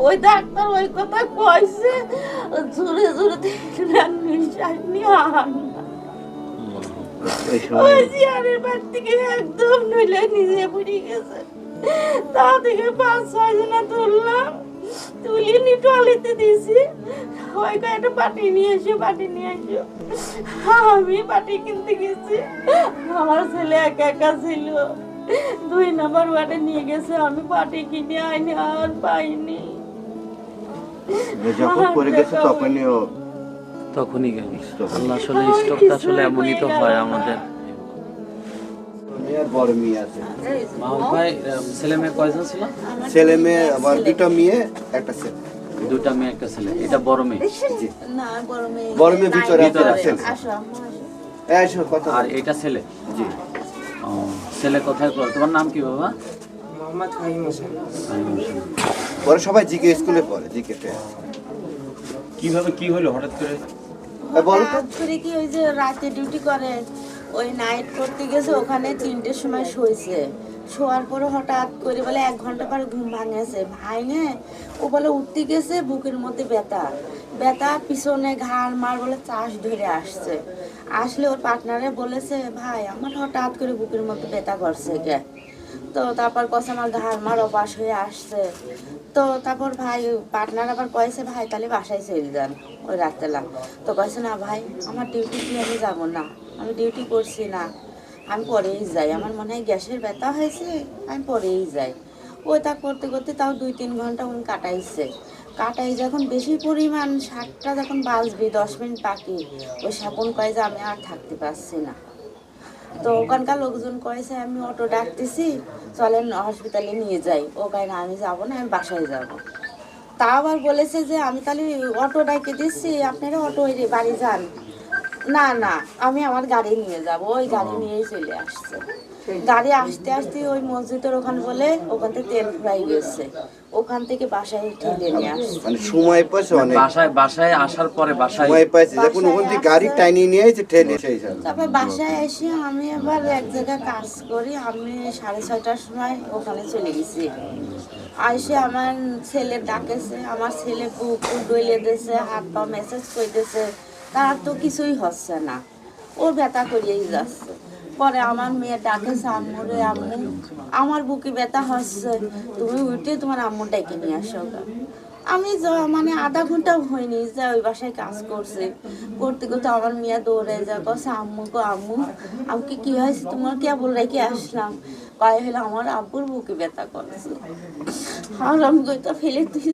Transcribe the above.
ওই ডাক্তার ওই কথা কইছে, জোরে জোরে নিঃশ্বাস নিয়ে ওই চেয়ারের বাদ থেকে একদম নইলে নিজে পড়ে গেছে। তা থেকে 5-6 জনা তুললাম, তুলে নিয়ে টয়লেটে দিয়েছি। ওই একটা পাটি নিয়ে এসো, পাটি নিয়ে এসো। আমি পাটি কিনতে গেছি, আমার ছেলে একা একা ছিল। 2 নম্বর ওয়ার্ডে নিয়ে গেছে, আমি পাটি কিনে আইনি আর পাইনি। যখন পড়ে গেছে তখনই গেল। আল্লাহ, আসলে স্ট্রোকটা আসলে এমনই তো হয় আমাদের। বড় মেয়ে আছে। মাহমুদ ভাই, ছেলে মেয়ে কয়জন ছিল? ছেলে মেয়ে আবার 2টা মেয়ে, একটা ছেলে। 2টা মেয়ে, একটা ছেলে। এটা বড় মেয়ে? না, বড় মেয়ে ভিতরে আছে। আসো আম্মু, আসো। এসো কথা। আর এটা ছেলে? জি। ও, ছেলে কোথায় পড়ে? তোমার নাম কি বাবা? মোহাম্মদ ফাহিম হোসেন। ওরা সবাই জিকে স্কুলে পড়ে, জিকে তে। কিভাবে কি হলো হঠাৎ করে? বলো তো। হঠাৎ করে কি ওই যে রাতে ডিউটি করে, ওই নাইট করতে গেছে, ওখানে 3টের সময় শুয়েছে। শোয়ার পরে হঠাৎ করে বলে 1 ঘন্টা পরে ঘুম ভাঙেছে। ভাঙে ও বলে উঠতে গেছে, বুকের মধ্যে ব্যথা ব্যথা, পিছনে ঘাড় মার বলে চাষ ধরে আসছে। আসলে ওর পার্টনারে বলেছে, ভাই আমার হঠাৎ করে বুকের মধ্যে ব্যথা করছে কে। তো তারপর কছে আমার ঘাড় মার অপাস হয়ে আসছে। তো তারপর ভাই পার্টনার আবার কয়েছে, ভাই তাহলে বাসায় চলে যান ওই রাত্রেলা। তো কয়েছে, না ভাই আমার ডিউটি কি আমি যাবো না, আমি ডিউটি করছি না, আমি পরেই যাই, আমার মনে হয় গ্যাসের ব্যথা হয়েছে, আমি পরেই যাই। ওই তা করতে করতে তাও 2-3 ঘন্টা উনি কাটাই যখন বেশি পরিমাণ 7টা যখন বাজবে, 10 মিনিট বাকি, ওই সাপন কয় যে আমি আর থাকতে পারছি না। তো ওখানকার লোকজন কয়েছে, আমি অটো ডাকতেছি, চলেন হসপিটালে নিয়ে যাই। ও কয় না, আমি যাবো না, আমি বাসায় যাব। তা আবার বলেছে যে আমি তাহলে অটো ডাকে দিচ্ছি, আপনারা অটো বাড়ি যান। না না, আমি আমার গাড়ি নিয়ে যাব। ওই গাড়ি নিয়েই চলে আসছে। গাড়ি আসতে আসতে ওই মসজিদের ওখানে বলে ওখান থেকে তেল ফুরাই গেছে, ওখান থেকে বাসায় ঠেলে নিয়ে আসছে। মানে সময় পাইছে অনেক। বাসায় আসার পরে সময় পাইছে যখন ওখান থেকে গাড়ি টাইনি নিয়ে এসে ঠেলে সেই হিসাবে। তারপর বাসায় এসে আমি আবার এক জায়গায় কাজ করি, আমি 6:30টার সময় ওখানে চলে গেছি। এসে আমার ছেলে ডাকেছে, আমার ছেলে বুক ডলে দিয়েছে, হাত পা মেসেজ করে দিয়েছে, তার তো কিছুই হচ্ছে না, ওর ব্যথা করিয়েই যাচ্ছে। পরে আমার মেয়ে ডাকেছে, আম্মুরে, আম্মু আমার বুকে ব্যথা হচ্ছে, তুমি উঠে তোমার আম্মু ডেকে নিয়ে আসো। আমি মানে আধা ঘন্টাও হয়নি যে ওই বাসায় কাজ করতে করতে আমার মেয়ে দৌড়ে যা কছে, আম্মু গো আম্মু, আমাকে কি হয়েছে তোমার, কে বল রেখে আসলাম, কয়ে হলো আমার আব্বুর বুকে ব্যথা করছে। আর আমি তো ফেলে